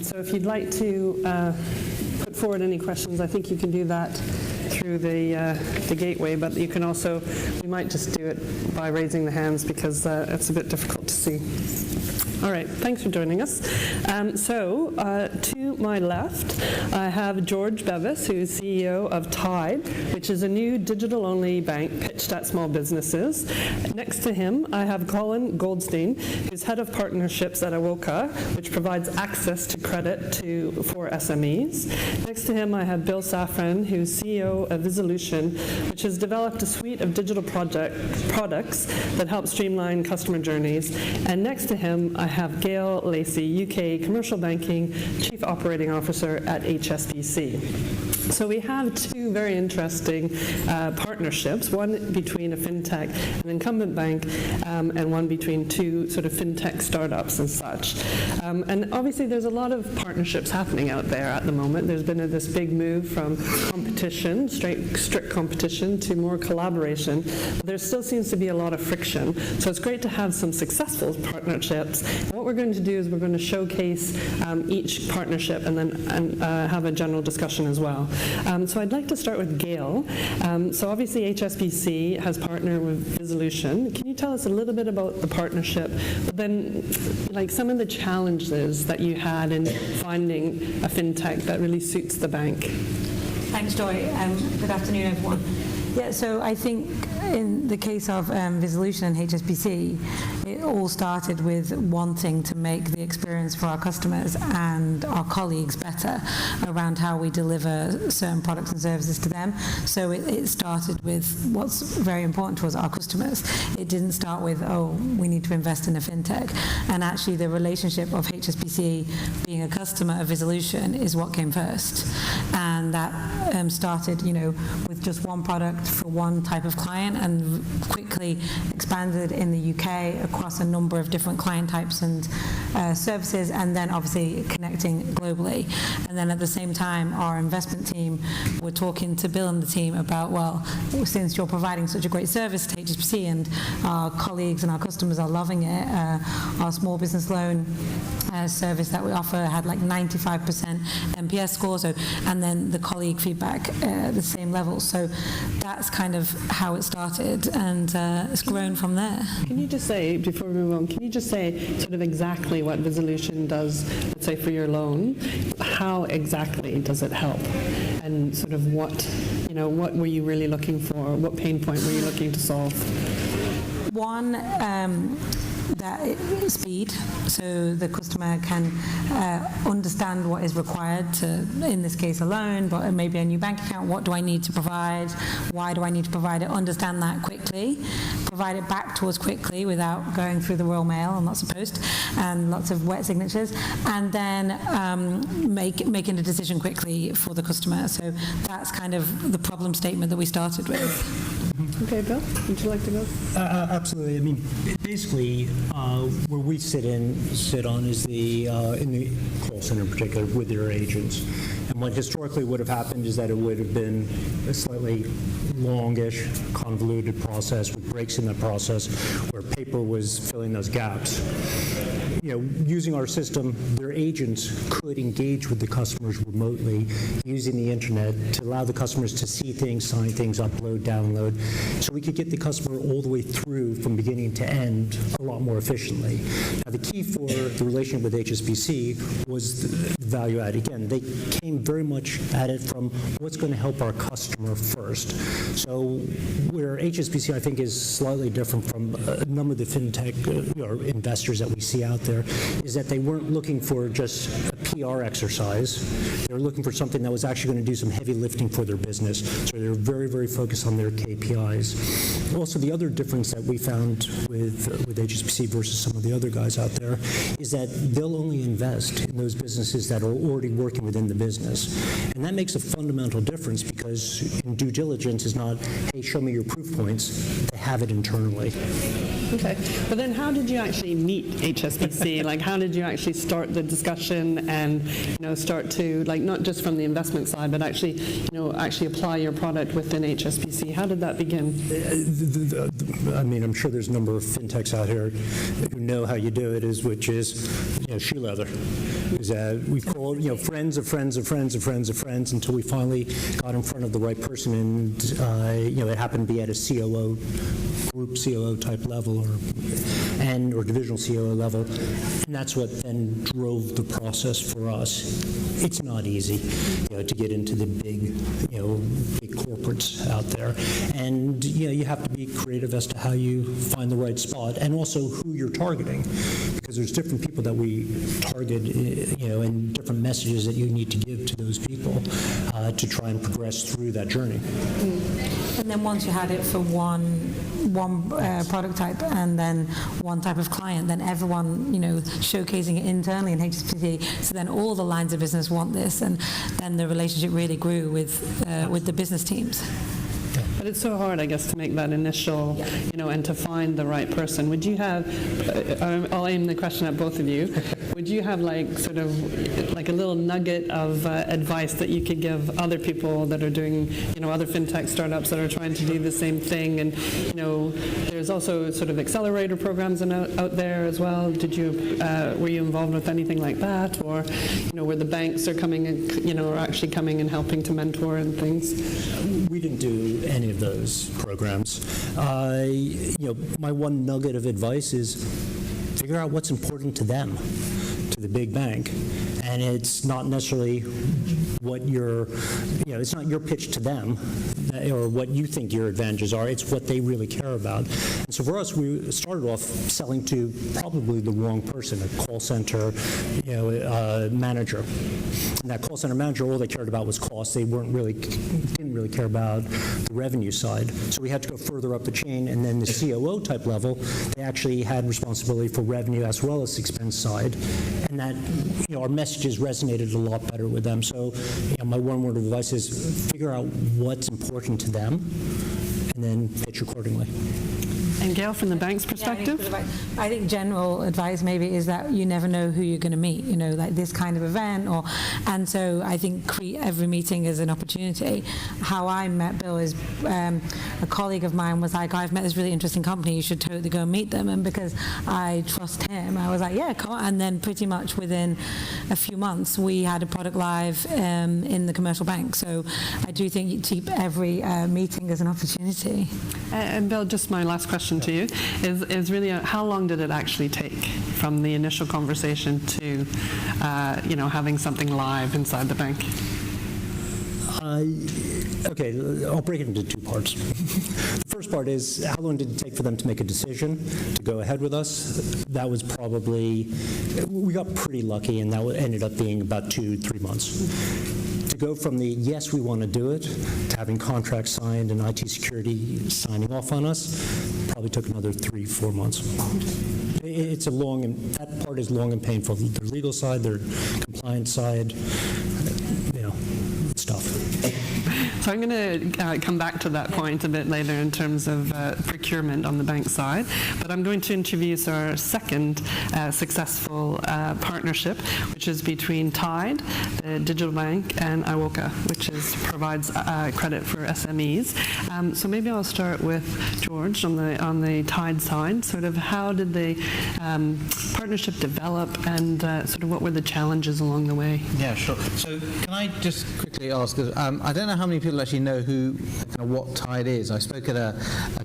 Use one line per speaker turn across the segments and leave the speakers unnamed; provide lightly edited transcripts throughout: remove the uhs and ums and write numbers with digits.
So if you'd like to put forward any questions, I think you can do that through the gateway, but you can also, we might just do it by raising the hands because it's a bit difficult to see. All right, thanks for joining us. To my left, I have George Bevis, who's CEO of Tide, which is a new digital-only bank pitched at small businesses. Next to him, I have Colin Goldstein, who's head of partnerships at Iwoca, which provides access to credit for SMEs. Next to him, I have Bill Safran, who's CEO of Resolution, which has developed a suite of digital products that help streamline customer journeys. And next to him, I have Gayle, Lacey, UK Commercial Banking Chief Operating Officer at HSBC. So we have two very interesting partnerships, one between a FinTech and incumbent bank, and one between two sort of FinTech startups and such. And obviously there's a lot of partnerships happening out there at the moment. There's been this big move from competition, strict competition, to more collaboration. But there still seems to be a lot of friction. So it's great to have some successful partnerships. And what we're going to do is we're going to showcase each partnership and then have a general discussion as well. So I'd like to start with Gayle. So obviously HSBC has partnered with Resolution. Can you tell us a little bit about the partnership, but then like some of the challenges that you had in finding a FinTech that really suits the bank?
Thanks, Joy. Good afternoon, everyone. Yeah, so I think in the case of Resolution and HSBC, it all started with wanting to make the experience for our customers and our colleagues better around how we deliver certain products and services to them. So it started with what's very important to us, our customers. It didn't start with, oh, we need to invest in a FinTech. And actually the relationship of HSBC being a customer of Resolution is what came first. And that started, with just one product for one type of client, and quickly expanded in the UK across a number of different client types and services, and then obviously connecting globally. And then at the same time, our investment team were talking to Bill and the team about, well, since you're providing such a great service to HSBC and our colleagues and our customers are loving it, our small business loan service that we offer had like 95% NPS score, and then the colleague feedback at the same level. So that's kind of how it started, and it's grown from there. Can you just say, before we move on, can you just say sort of exactly what Resolution does, let's say for your loan, how exactly does it help? And sort of what were you really looking for? What pain point were you looking to solve? One, speed, so the customer can understand what is required to, in this case, a loan, but maybe a new bank account. What do I need to provide? Why do I need to provide it? Understand that quickly, provide it back to us quickly without going through the Royal Mail, I'm not supposed, and lots of wet signatures, and then making a decision quickly for the customer. So that's kind of the problem statement that we started with. Okay, Bill, would you like to go?
Absolutely. I mean, basically, where we sit on is in the call center in particular with their agents. And what historically would have happened is that it would have been a slightly longish, convoluted process with breaks in the process where paper was filling those gaps. Using our system, their agents could engage with the customers remotely using the internet to allow the customers to see things, sign things, upload, download. So we could get the customer all the way through from beginning to end a lot more efficiently. Now, the key for the relationship with HSBC was the value add. Again, they came very much at it from what's going to help our customer first. So where HSBC, I think, is slightly different from a number of the FinTech or investors that we see out there, is that they weren't looking for just a PR exercise. They were looking for something that was actually going to do some heavy lifting for their business. So they were very, very focused on their KPIs. Also, the other difference that we found with HSBC versus some of the other guys out there is that they'll only invest in those businesses that are already working within the business. And that makes a fundamental difference, because in due diligence is not, hey, show me your proof points. They have it internally.
Okay, but then how did you actually meet HSBC? Like, how did you actually start the discussion and, start to, like, not just from the investment side, but actually, actually apply your product within HSBC? How did that begin?
I mean, I'm sure there's a number of fintechs out here who know how you do it, which is shoe leather. We called, friends of friends of friends of friends of friends until we finally got in front of the right person, and it happened to be at a COO, group COO type level, or divisional COO level, and that's what then drove the process for us. It's not easy, to get into the big corporates out there, and you have to be creative as to how you find the right spot, and also who you're targeting, because there's different people that we target, and different messages that you need to give to those people to try and progress through that journey.
And then once you had it for one product type and then one type of client, then everyone, showcasing it internally in HSBC, so then all the lines of business want this, and then the relationship really grew with the business teams.
But it's so hard, I guess, to make that initial, and to find the right person. Would you have, I'll aim the question at both of you, would you have sort of like a little nugget of advice that you could give other people that are doing, other fintech startups that are trying to do the same thing? And, there's also sort of accelerator programs out there as well. Were you involved with anything like that? Or, where the banks are coming and, are actually coming and helping to mentor and things?
We didn't do any of those programs. My one nugget of advice is figure out what's important to them, to the big bank. And it's not necessarily what it's not your pitch to them or what you think your advantages are. It's what they really care about. And so for us, we started off selling to probably the wrong person, a call center manager. And that call center manager, all they cared about was cost. They didn't really care about the revenue side. So we had to go further up the chain, and then the COO type level, they actually had responsibility for revenue as well as expense side. And that, our messages resonated a lot better with them. So, my one word of advice is figure out what's important to them and then pitch accordingly.
And Gayle, from the bank's perspective?
Yeah, I think general advice maybe is that you never know who you're going to meet, like this kind of event, and so I think treat every meeting as an opportunity. How I met Bill is a colleague of mine was like, I've met this really interesting company, you should totally go and meet them, and because I trust him, I was like, yeah, come on. And then pretty much within a few months, we had a product live in the commercial bank. So I do think you keep every meeting as an opportunity.
And Bill, just my last question to you is really how long did it actually take from the initial conversation to having something live inside the bank?
Okay, I'll break it into two parts. The first part is how long did it take for them to make a decision to go ahead with us? That was probably, we got pretty lucky, and that ended up being about 2-3 months. To go from the yes, we want to do it, to having contracts signed and IT security signing off on us, probably took another 3-4 months. It's a long, and that part is long and painful. Their legal side, their compliance side, stuff.
So I'm going to come back to that point a bit later in terms of procurement on the bank side, but I'm going to introduce our second successful partnership, which is between Tide, the digital bank, and Iwoca, which provides credit for SMEs. So maybe I'll start with George on the Tide side. Sort of how did the partnership develop, and sort of what were the challenges along the way?
Yeah, sure. So can I just quickly ask, I don't know how many people actually know what Tide is. I spoke at a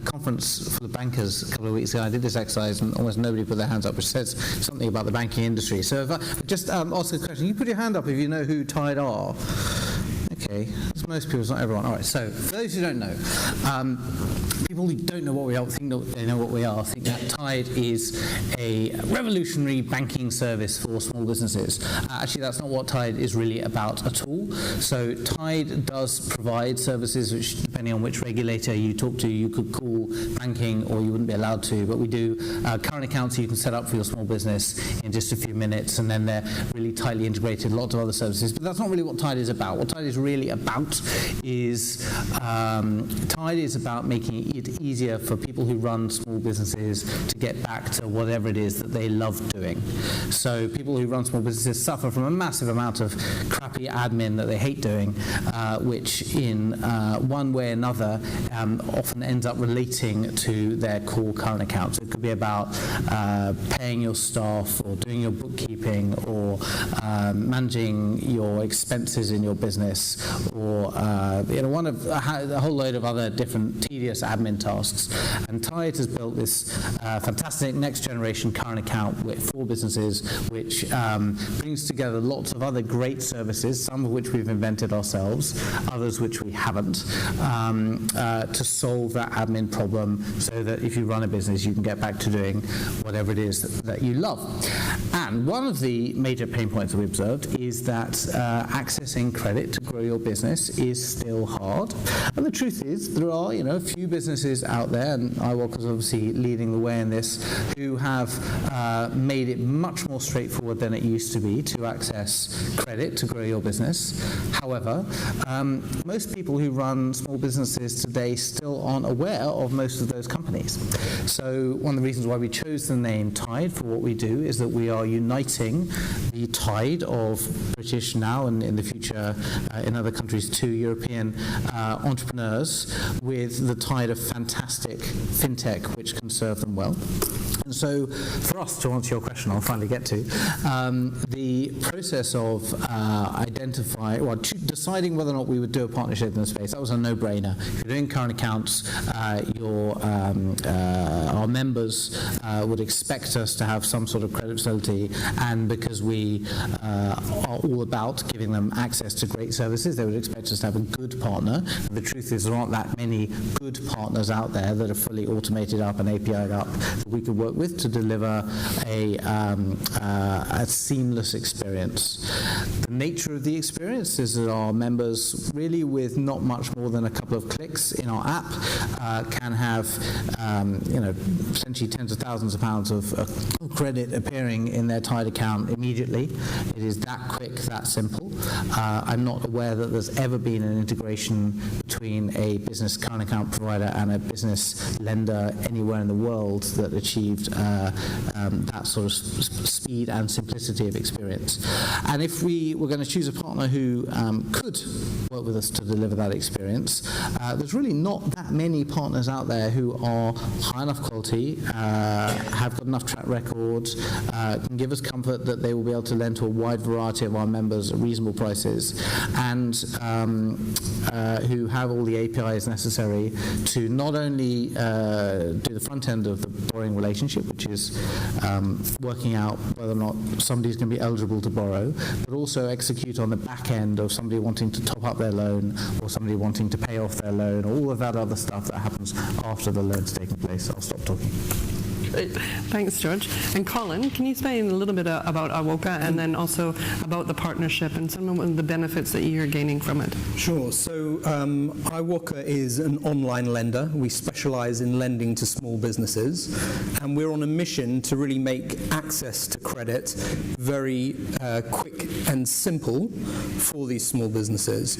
conference for the bankers a couple of weeks ago. I did this exercise and almost nobody put their hands up, which says something about the banking industry. So if I just ask a question, you put your hand up if you know who Tide are. Okay, that's most people, it's not everyone. All right, so for those who don't know, people who don't know what we are think they know what we are. Think that Tide is a revolutionary banking service for small businesses. Actually, that's not what Tide is really about at all. So Tide does provide services which, depending on which regulator you talk to, you could call banking, or you wouldn't be allowed to, but we do current accounts you can set up for your small business in just a few minutes, and then they're really tightly integrated, lots of other services. But that's not really what Tide is about. What Tide is really about is Tide is about making it easier for people who run small businesses to get back to whatever it is that they love doing. So people who run small businesses suffer from a massive amount of crappy admin that they hate doing, which in one way or another often ends up relating to their core current accounts. It could be about paying your staff, or doing your bookkeeping, or managing your expenses in your business, or one of a whole load of other different tedious admin tasks. And Tide has built this fantastic next generation current account for businesses, which brings together lots of other great services, some of which we've invented ourselves, others which we haven't, to solve that admin problem, so that if you run a business, you can get back to doing whatever it is that you love. And one of the major pain points that we observed is that accessing credit to grow your business is still hard. And the truth is, there are a few businesses out there, and Iwoca is obviously leading the way in this, who have made it much more straightforward than it used to be to access credit to grow your business. However, most people who run small businesses today still aren't aware of most of those companies. So one of the reasons why we chose the name Tide for what we do is that we are uniting the tide of British now, and in the future in other countries too, European entrepreneurs, with the tide of fantastic FinTech which can serve them well. And so for us, to answer your question, I'll finally get to, the process of deciding whether or not we would do a partnership in the space, that was a no-brainer. If you're doing current accounts, our members would expect us to have some sort of credit facility, and because we are all about giving them access to great services, they would expect us to have a good partner. And the truth is, there aren't that many good partners out there that are fully automated up and API'd up that we could work with to deliver a seamless experience. The nature of the experience is that our members, really with not much more than a couple of clicks in our app, can have essentially tens of thousands of pounds of credit appearing in their Tide account immediately. It is that quick, that simple. I'm not aware that there's ever been an integration between a business current account provider and a business lender anywhere in the world that achieved that sort of speed and simplicity of experience. And if we were going to choose a partner who could work with us to deliver that experience, there's really not that many partners out there who are high enough quality, have got enough track record, can give us comfort that they will be able to lend to a wide variety of our members at reasonable prices, and who have all the APIs necessary to not only do the front end of the borrowing relationship, which is working out whether or not somebody's going to be eligible to borrow, but also execute on the back end of somebody wanting to top up their loan, or somebody wanting to pay off their loan, all of that other stuff that happens after the loan's taken place. I'll stop talking.
Thanks, George. And Colin, can you explain a little bit about Iwoca, and then also about the partnership and some of the benefits that you're gaining from it?
Sure. So Iwoca is an online lender. We specialize in lending to small businesses, and we're on a mission to really make access to credit very quick and simple for these small businesses.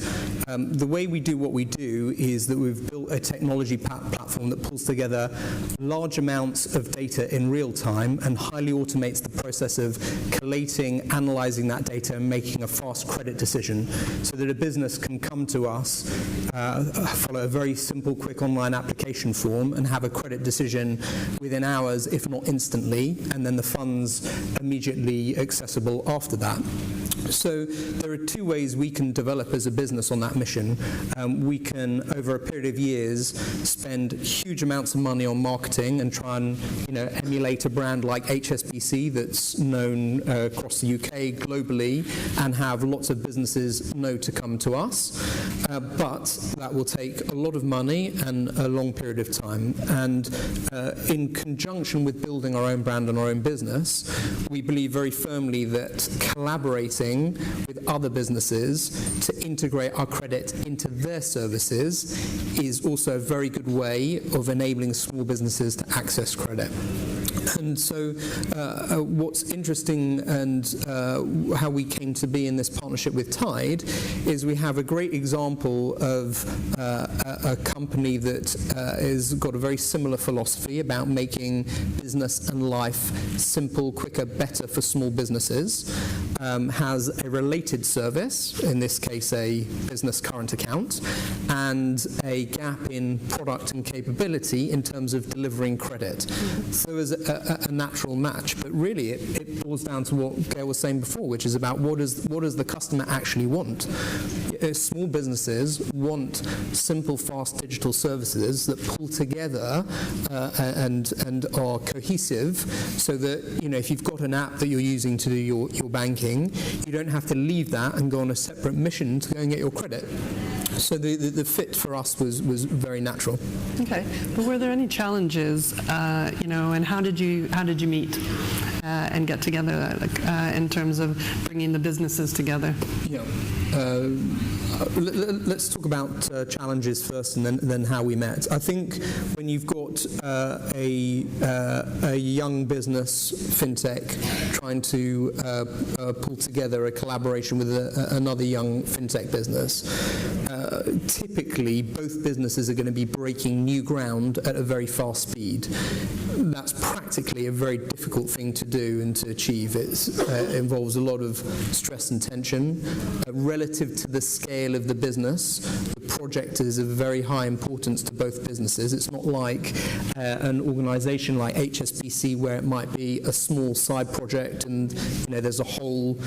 The way we do what we do is that we've built a technology platform that pulls together large amounts of data in real time and highly automates the process of collating, analyzing that data, and making a fast credit decision, so that a business can come to us, follow a very simple, quick online application form, and have a credit decision within hours, if not instantly, and then the funds immediately accessible after that. So there are two ways we can develop as a business on that mission. We can, over a period of years, spend huge amounts of money on marketing and try and emulate a brand like HSBC that's known across the UK, globally, and have lots of businesses know to come to us. But that will take a lot of money and a long period of time. And in conjunction with building our own brand and our own business, we believe very firmly that collaborating with other businesses to integrate our credit into their services is also a very good way of enabling small businesses to access credit. And so what's interesting and how we came to be in this partnership with Tide is we have a great example of a company that has got a very similar philosophy about making business and life simple, quicker, better for small businesses, has a related service, in this case a business current account, and a gap in product and capability in terms of delivering credit. So there's a natural match, but really it boils down to what Gayle was saying before, which is about what does the customer actually want. Small businesses want simple, fast digital services that pull together and are cohesive, so that if you've got an app that you're using to do your banking, you don't have to leave that and go on a separate mission to go and get your credit. So the fit for us was very natural.
Okay, but were there any challenges, and how did you meet and get together in terms of bringing the businesses together?
Yeah. Let's talk about challenges first, and then how we met. I think when you've got a young business, FinTech, trying to pull together a collaboration with another young FinTech business, typically both businesses are going to be breaking new ground at a very fast speed. That's practically a very difficult thing to do and to achieve. It involves a lot of stress and tension. Relative to the scale of the business, the project is of very high importance to both businesses. It's not like an organisation like HSBC, where it might be a small side project and there's a whole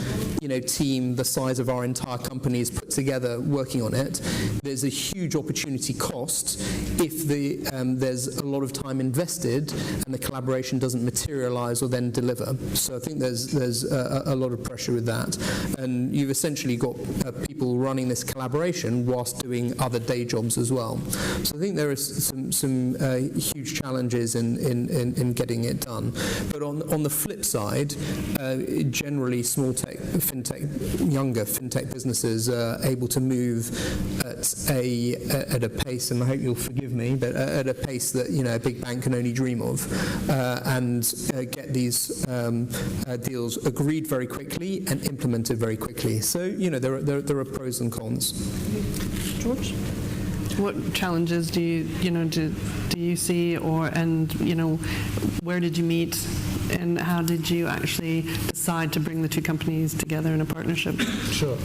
team the size of our entire company is put together working on it. There's a huge opportunity cost if there's a lot of time invested and the collaboration doesn't materialise or then deliver. So I think there's a lot of pressure with that, and you've essentially got people running this collaboration whilst doing other day jobs as well. So I think there is some huge challenges in getting it done. But on the flip side, generally small tech, FinTech, younger FinTech businesses are able to move at a pace, and I hope you'll forgive me, but at a pace that a big bank can only dream of, and get these deals agreed very quickly and implemented very quickly. So there are pros and cons.
George, what challenges do you see, where did you meet, and how did you actually decide to bring the two companies together in a partnership?
Sure.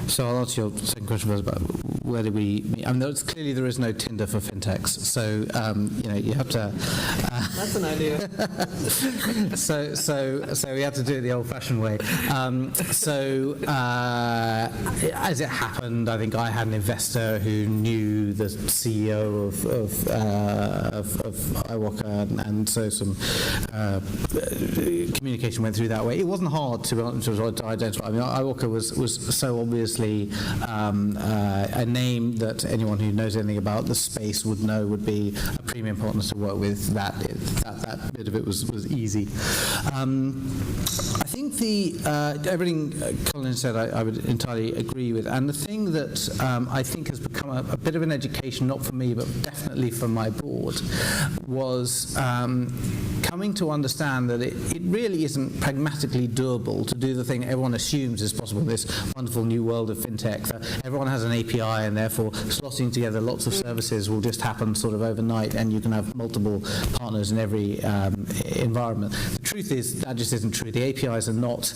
So I'll answer your second question first about where did we meet. Clearly there is no Tinder for fintechs, so you have to.
That's an idea.
So we had to do it the old-fashioned way. As it happened, I think I had an investor who knew the CEO of Iwoca, and so some communication went through that way. It wasn't hard to identify. Iwoca was so obviously a name that anyone who knows anything about the space would know would be a premium partner to work with. That bit of it was easy. I think everything Colin said I would entirely agree with, and the thing that I think has become a bit of an education, not for me but definitely for my board, was coming to understand that it really isn't pragmatically doable to do the thing everyone assumes is possible in this wonderful new world of fintech, that everyone has an API and therefore slotting together lots of services will just happen sort of overnight and you can have multiple partners in every environment. The truth is that just isn't true. The APIs are not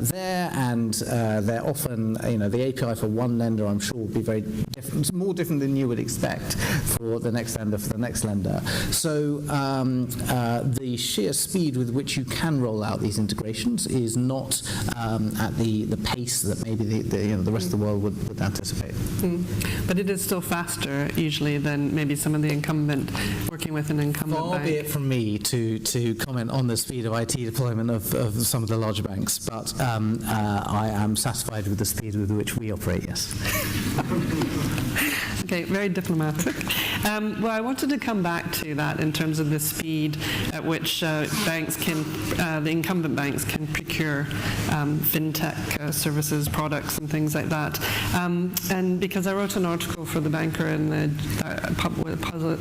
there, and they're often, the API for one lender I'm sure will be very different, more different than you would expect for the next lender for the next lender. So the sheer speed with which you can roll out these integrations is not at the pace that maybe the rest of the world would anticipate.
But it is still faster usually than maybe some of the incumbent, working with an incumbent
Far
bank.
be it from me to comment on the speed of IT deployment of some of the larger banks, but I am satisfied with the speed with which we operate, yes.
Okay, very diplomatic. Well, I wanted to come back to that in terms of the speed at which the incumbent banks can procure fintech services, products, and things like that. And because I wrote an article for The Banker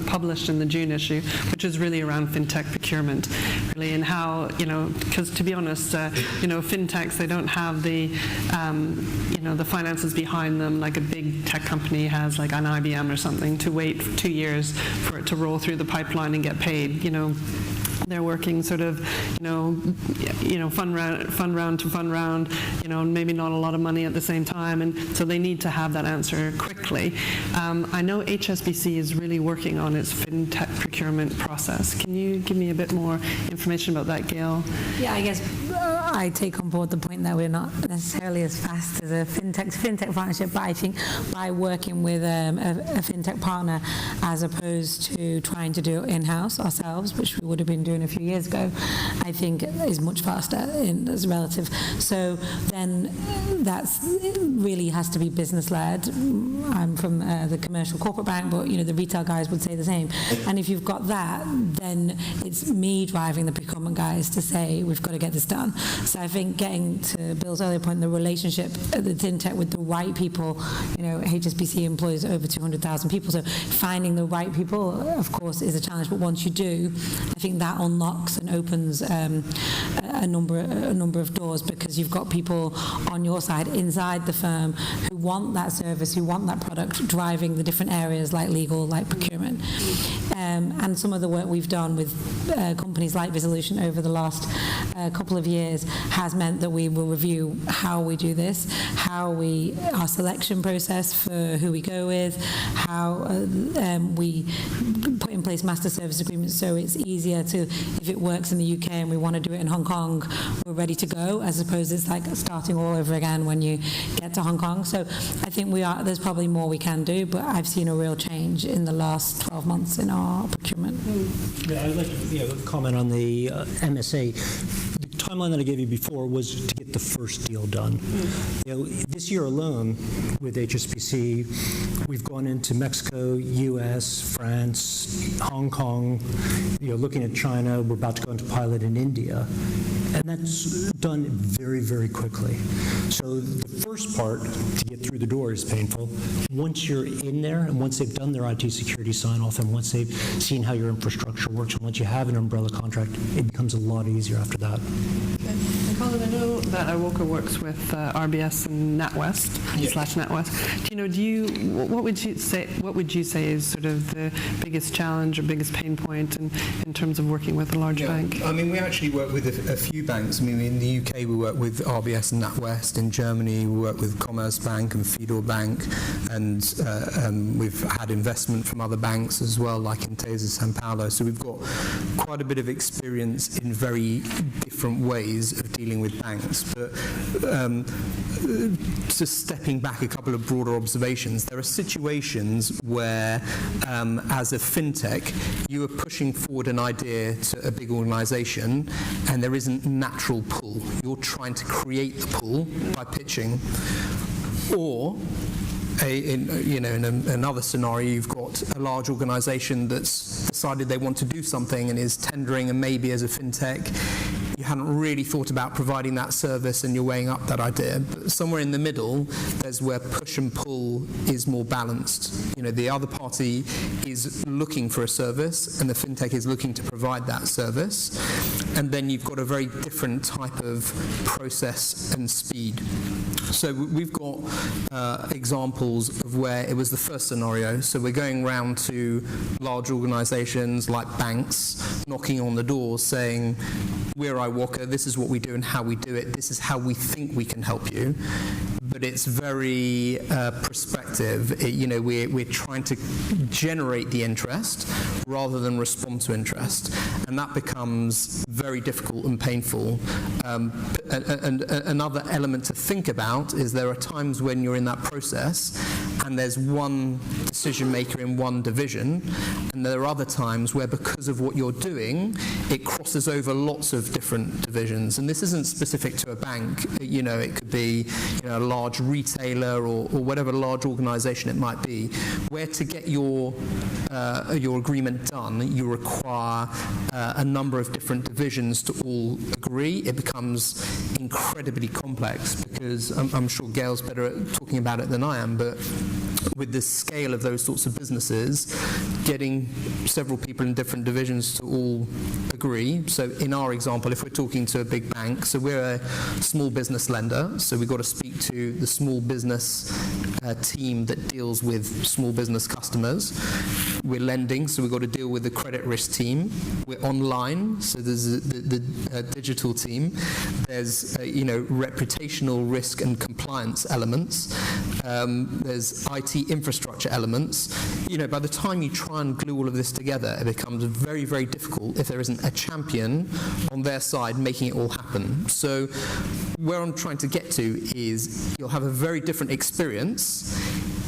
published in the June issue, which is really around FinTech procurement, really, and how, because to be honest, FinTechs, they don't have the, the finances behind them like a big tech company has, like an IBM or something, to wait 2 years for it to roll through the pipeline and get paid. They're working sort of, fund round to fund round, maybe not a lot of money at the same time, and so they need to have that answer quickly. I know HSBC is really working on its FinTech procurement process. Can you give me a bit more information about that, Gayle?
Yeah, I guess I take on board the point that we're not necessarily as fast as a FinTech partnership, but I think by working with a FinTech partner as opposed to trying to do it in-house ourselves, which we would have been doing a few years ago, I think is much faster as relative. So then that's really has to be business-led. I'm from the commercial corporate bank, but the retail guys would say the same. And if you've got that, then it's me driving the procurement guys to say we've got to get this done. So I think getting to Bill's earlier point, the relationship at the FinTech with the right people, HSBC employs over 200,000 people, so finding the right people, of course, is a challenge. But once you do, I think that unlocks and opens a number of doors, because you've got people on your side inside the firm who want that service, who want that product, driving the different areas like legal, like procurement. And some of the work we've done with companies like Resolution over the last couple of years has meant that we will review how we do this, our selection process for who we go with, how we put in place master service agreements so it's easier to, if it works in the UK and we want to do it in Hong Kong, we're ready to go, as opposed it's like starting all over again when you get to Hong Kong. So I think there's probably more we can do, but I've seen a real change in the last 12 months in our procurement.
Yeah, I'd like to comment on the MSA. The timeline that I gave you before was to get the first deal done. This year alone with HSBC, we've gone into Mexico, US, France, Hong Kong, looking at China. We're about to go into pilot in India. And that's done very, very quickly. So the first part, to get through the door, is painful. Once you're in there, and once they've done their IT security sign-off, and once they've seen how your infrastructure works, and once you have an umbrella contract, it becomes a lot easier after that.
And Colin, I know that Iwoca works with RBS and NatWest /NatWest. What would you say is sort of the biggest challenge or biggest pain point in terms of working with a large bank?
I mean, we actually work with a few banks. I mean, in the UK, we work with RBS and NatWest. In Germany, we work with Commerzbank and Fidor Bank, and we've had investment from other banks as well, like Intesa Sanpaolo. So we've got quite a bit of experience in very different ways of dealing with banks. But just stepping back a couple of broader observations, there are situations where, as a FinTech, you are pushing forward an idea to a big organisation, and there isn't natural pull. You're trying to create the pull by pitching. Or in another scenario, you've got a large organisation that's decided they want to do something and is tendering, and maybe as a FinTech, you hadn't really thought about providing that service and you're weighing up that idea. But somewhere in the middle, there's where push and pull is more balanced. The other party is looking for a service and the FinTech is looking to provide that service. And then you've got a very different type of process and speed. So we've got examples of where it was the first scenario. So we're going round to large organisations like banks, knocking on the doors saying, we're Iwoca, this is what we do and how we do it, this is how we think we can help you. But it's very prospective. We're trying to generate the interest rather than respond to interest. And that becomes very difficult and painful. And another element to think about is there are times when you're in that process and there's one decision maker in one division, and there are other times where because of what you're doing, it crosses over lots of different divisions. And this isn't specific to a bank. It could be a large retailer or whatever large organization it might be, where to get your agreement done, you require a number of different divisions to all agree. It becomes incredibly complex because I'm sure Gayle's better at talking about it than I am, but with the scale of those sorts of businesses, getting several people in different divisions to all agree. So in our example, if we're talking to a big bank, so we're a small business lender, so we've got to speak to the small business team that deals with small business customers. We're lending, so we've got to deal with the credit risk team. We're online, so there's the digital team. There's reputational risk and compliance elements. There's IT infrastructure elements. By the time you try and glue all of this together, it becomes very, very difficult if there isn't a champion on their side making it all happen. So where I'm trying to get to is you'll have a very different experience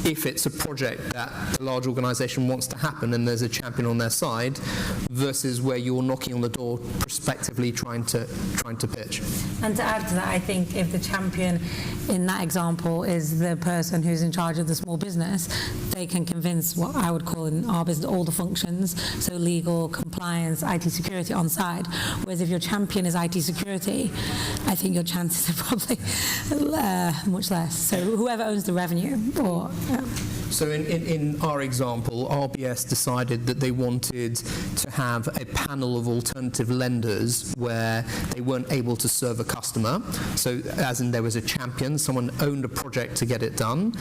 if it's a project that a large organisation wants to happen and there's a champion on their side, versus where you're knocking on the door prospectively trying to pitch.
And to add to that, I think if the champion in that example is the person who's in charge of the small business, they can convince what I would call in our business all the functions, so legal, compliance, IT security on side. Whereas if your champion is IT security, I think your chances are probably much less. So whoever owns the revenue or...
So in our example, RBS decided that they wanted to have a panel of alternative lenders where they weren't able to serve a customer. So as in there was a champion, someone owned a project to get it done,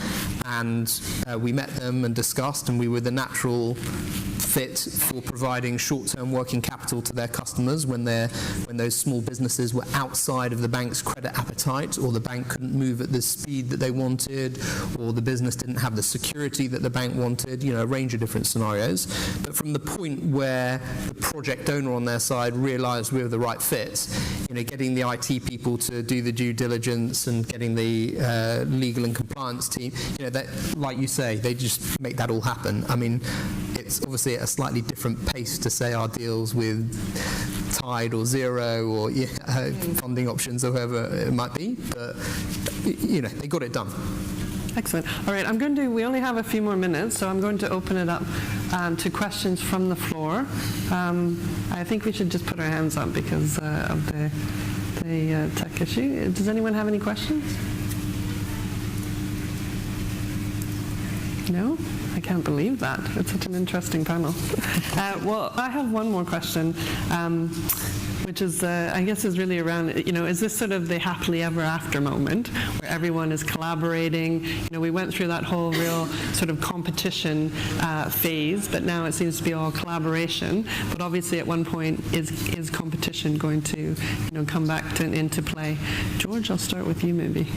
and we met them and discussed, and we were the natural fit for providing short-term working capital to their customers when those small businesses were outside of the bank's credit appetite, or the bank couldn't move at the speed that they wanted, or the business didn't have the security that the bank wanted, a range of different scenarios. But from the point where the project owner on their side realized we were the right fit, getting the IT people to do the due diligence and getting the legal and compliance team, that, like you say, they just make that all happen. I mean, it's obviously at a slightly different pace to say our deals with Tide or Zero or funding options or whoever it might be, but they got it done.
Excellent. All right, we only have a few more minutes, so I'm going to open it up to questions from the floor. I think we should just put our hands up because of the tech issue. Does anyone have any questions? No? I can't believe that. It's such an interesting panel. Well, I have one more question, which is, I guess, is really around, is this sort of the happily ever after moment where everyone is collaborating? We went through that whole real sort of competition phase, but now it seems to be all collaboration. But obviously, at one point, is competition going to, come back into play? George, I'll start with you, maybe.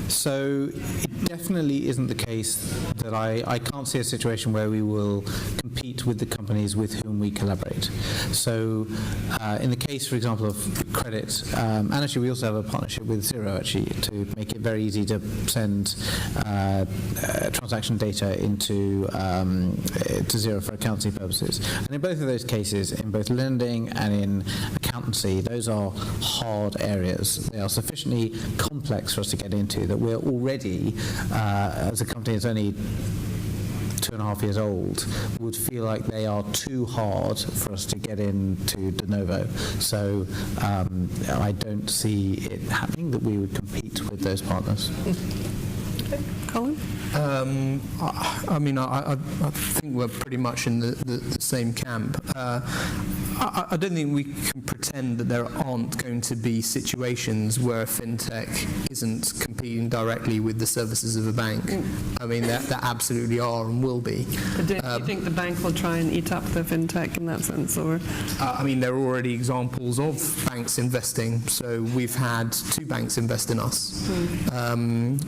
So it definitely isn't the case that I can't see a situation where we will compete with the companies with whom we collaborate. So in the case, for example, of credit, and actually we also have a partnership with Zero actually to make it very easy to send transaction data into to Zero for accountancy purposes. And in both of those cases, in both lending and in accountancy, those are hard areas. They are sufficiently complex for us to get into that we're already, as a company that's only 2.5 years old, would feel like they are too hard for us to get into de novo. So I don't see it happening that we would compete with those partners.
Okay. Colin?
I mean, I think we're pretty much in the same camp. I don't think we can pretend that there aren't going to be situations where a FinTech isn't competing directly with the services of a bank. I mean, there absolutely are and will be.
But do you think the bank will try and eat up the FinTech in that sense? Or?
I mean, there are already examples of banks investing. So we've had 2 banks invest in us.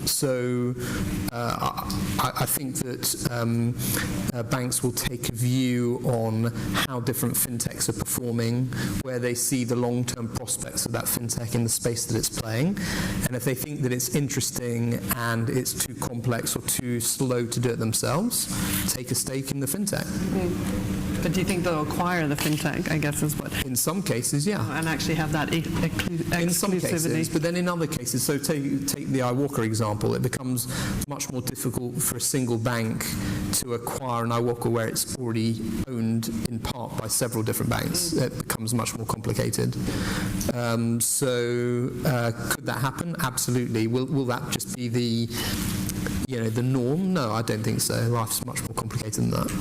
So I think that banks will take a view on how different fintechs are performing, where they see the long-term prospects of that fintech in the space that it's playing, and if they think that it's interesting and it's too complex or too slow to do it themselves, take a stake in the fintech.
But do you think they'll acquire the fintech, I guess is what?
In some cases, yeah.
And actually have that exclusivity?
In some cases, but then in other cases, so take the Iwoca example, it becomes much more difficult for a single bank to acquire an Iwoca where it's already owned in part by several different banks. It becomes much more complicated. Could that happen? Absolutely. Will that just be the norm? No, I don't think so. Life's much more complicated than that.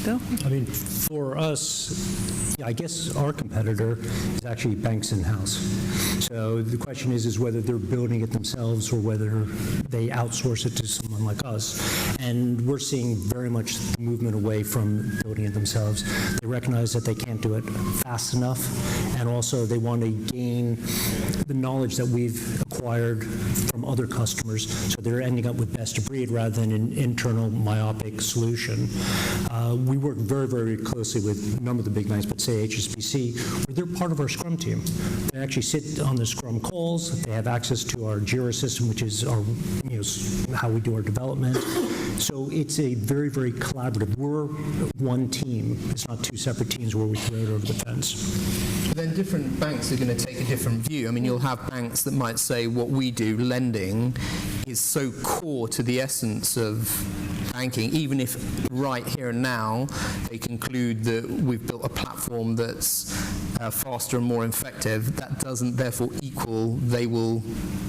Bill?
I mean, for us, I guess our competitor is actually banks in-house. So the question is whether they're building it themselves or whether they outsource it to someone like us. And we're seeing very much movement away from building it themselves. They recognize that they can't do it fast enough, and also they want to gain the knowledge that we've acquired from other customers, so they're ending up with best of breed rather than an internal myopic solution. We work very, very closely with a number of the big banks, but say HSBC, where they're part of our Scrum team. They actually sit on the Scrum calls. They have access to our Jira system, which is our, how we do our development. So it's a very, very collaborative. We're one team. It's not two separate teams where we throw it over the fence.
Then different banks are going to take a different view. I mean, you'll have banks that might say what we do, lending, is so core to the essence of banking, even if right here and now they conclude that we've built a platform that's faster and more effective, that doesn't therefore equal they will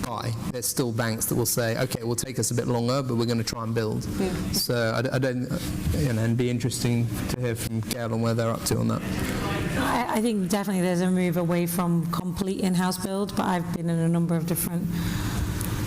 buy. There's still banks that will say, okay, it will take us a bit longer, but we're going to try and build. So I don't, it'd be interesting to hear from Gayle on where they're up to on that.
I think definitely there's a move away from complete in-house build, but I've been in a number of different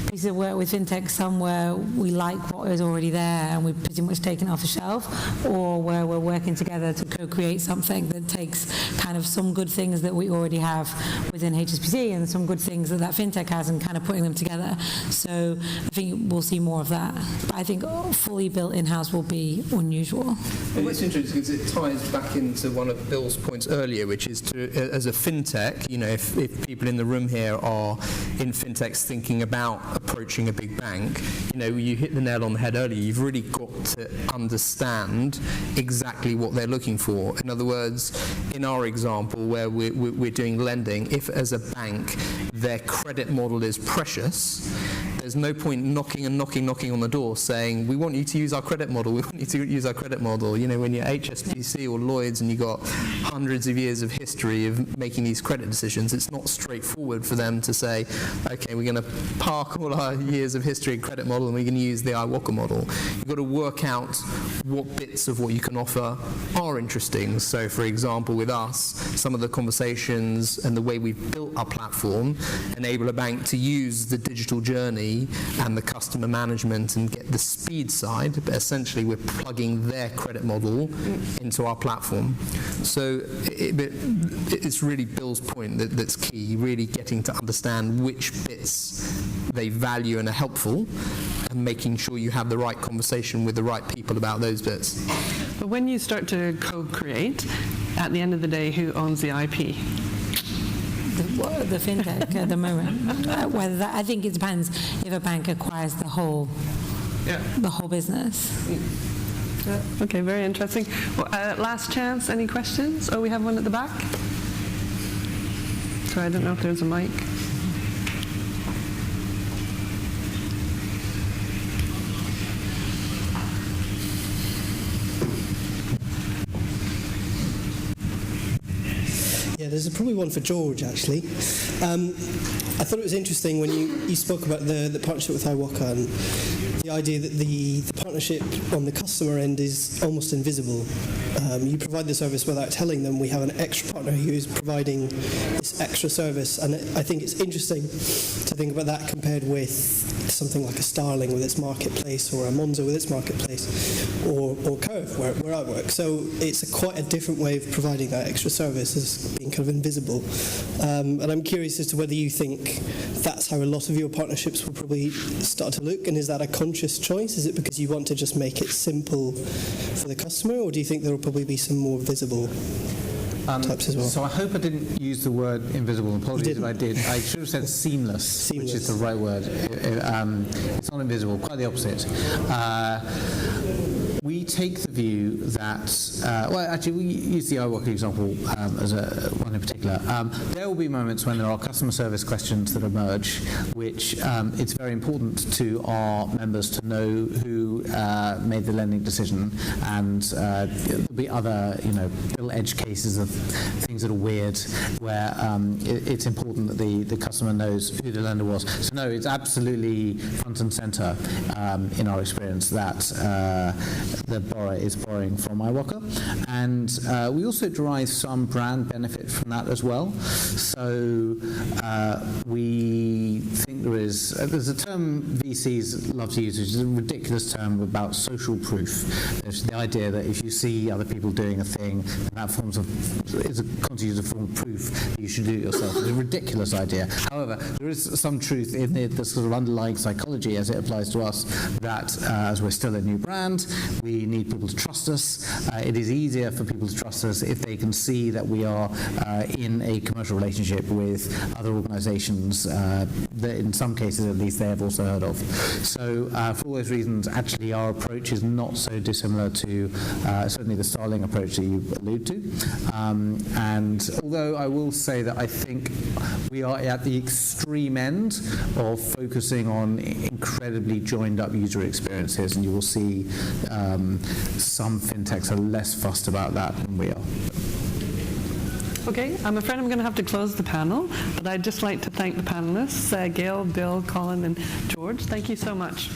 pieces of work with FinTech, some where we like what is already there and we've pretty much taken it off the shelf, or where we're working together to co-create something that takes kind of some good things that we already have within HSBC and some good things that FinTech has and kind of putting them together. So I think we'll see more of that. But I think fully built in-house will be unusual.
And it's interesting because it ties back into one of Bill's points earlier, which is to, as a FinTech, if people in the room here are in FinTechs thinking about approaching a big bank, you hit the nail on the head earlier. You've really got to understand exactly what they're looking for. In other words, in our example where we're doing lending, if as a bank their credit model is precious, there's no point knocking on the door saying, we want you to use our credit model, we want you to use our credit model. When you're HSBC or Lloyds and you've got hundreds of years of history of making these credit decisions, it's not straightforward for them to say, okay, we're going to park all our years of history and credit model and we're going to use the Iwoca model. You've got to work out what bits of what you can offer are interesting. So for example, with us, some of the conversations and the way we've built our platform enable a bank to use the digital journey and the customer management and get the speed side, but essentially we're plugging their credit model into our platform. So it's really Bill's point that's key, really getting to understand which bits they value and are helpful and making sure you have the right conversation with the right people about those bits.
But when you start to co-create, at the end of the day, who owns the IP?
The FinTech at the moment. I think it depends if a bank acquires the whole business.
Okay, very interesting. Well, last chance, any questions? Oh, we have one at the back. Sorry, I don't know if there's a mic.
Yeah, there's probably one for George, actually. I thought it was interesting when you spoke about the partnership with Iwoca and the idea that the partnership on the customer end is almost invisible. You provide the service without telling them we have an extra partner who is providing this extra service, and I think it's interesting to think about that compared with something like a Starling with its marketplace, or a Monzo with its marketplace, or Curve, where I work. So it's quite a different way of providing that extra service as being kind of invisible. And I'm curious as to whether you think that's how a lot of your partnerships will probably start to look, and is that a conscious choice? Is it because you want to just make it simple for the customer, or do you think there will probably be some more visible types as well?
So I hope I didn't use the word invisible. Apologies if I did. I should have said seamless, which is the right word. It's not invisible, quite the opposite. We take the view that, well, actually, we use the Iwoca example as one in particular. There will be moments when there are customer service questions that emerge, which it's very important to our members to know who made the lending decision, and there'll be other, little edge cases of things that are weird, where it's important that the customer knows who the lender was. So no, it's absolutely front and centre in our experience that the borrower is borrowing from Iwoca, and we also derive some brand benefit from that as well. So we think there's a term VCs love to use, which is a ridiculous term about social proof. There's the idea that if you see other people doing a thing, that constitutes a form of proof that you should do it yourself. It's a ridiculous idea. However, there is some truth in the sort of underlying psychology as it applies to us, that as we're still a new brand, we need people to trust us. It is easier for people to trust us if they can see that we are in a commercial relationship with other organisations that in some cases at least they have also heard of. So for all those reasons, actually our approach is not so dissimilar to certainly the Starling approach that you allude to. And although I will say that I think we are at the extreme end of focusing on incredibly joined up user experiences, and you will see some fintechs are less fussed about that than we are.
Okay, I'm afraid I'm going to have to close the panel, but I'd just like to thank the panelists, Gayle, Bill, Colin, and George. Thank you so much.